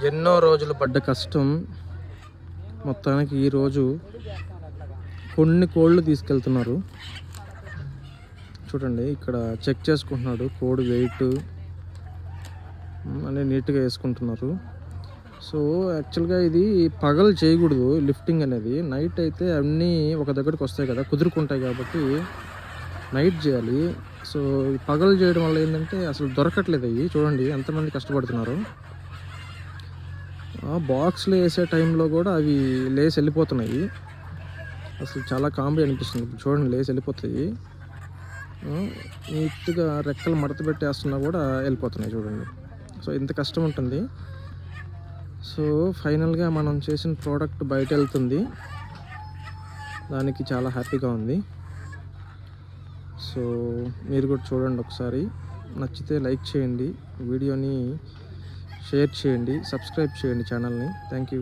ఎన్నో రోజులు పడ్డ కష్టం మొత్తానికి ఈరోజు కొన్ని కోళ్ళు తీసుకెళ్తున్నారు. చూడండి ఇక్కడ చెక్ చేసుకుంటున్నాడు కోడి వెయిట్ అన్నీ నీట్గా వేసుకుంటున్నారు. సో యాక్చువల్గా ఇది పగలు చేయకూడదు లిఫ్టింగ్ అనేది, నైట్ అయితే అన్నీ ఒక దగ్గరికి వస్తాయి కదా, కుదురుకుంటాయి కాబట్టి నైట్ చేయాలి. సో పగలు చేయడం వల్ల ఏంటంటే అసలు దొరకట్లేదు అవి. చూడండి ఎంతమంది కష్టపడుతున్నారు. బాక్స్లో వేసే టైంలో కూడా అవి లేసి వెళ్ళిపోతున్నాయి. అసలు చాలా కామెడీ అనిపిస్తుంది. ఇప్పుడు చూడండి లేసి వెళ్ళిపోతాయి. నీట్గా రెక్కలు మడత పెట్టేస్తున్నా కూడా వెళ్ళిపోతున్నాయి చూడండి. సో ఇంత కష్టం ఉంటుంది. సో ఫైనల్గా మనం చేసిన ప్రోడక్ట్ బయట వెళ్తుంది, దానికి చాలా హ్యాపీగా ఉంది. సో మీరు కూడా చూడండి ఒకసారి, నచ్చితే లైక్ చేయండి, వీడియోని షేర్ చేయండి, సబ్స్క్రైబ్ చేయండి ఛానల్ని. Thank you.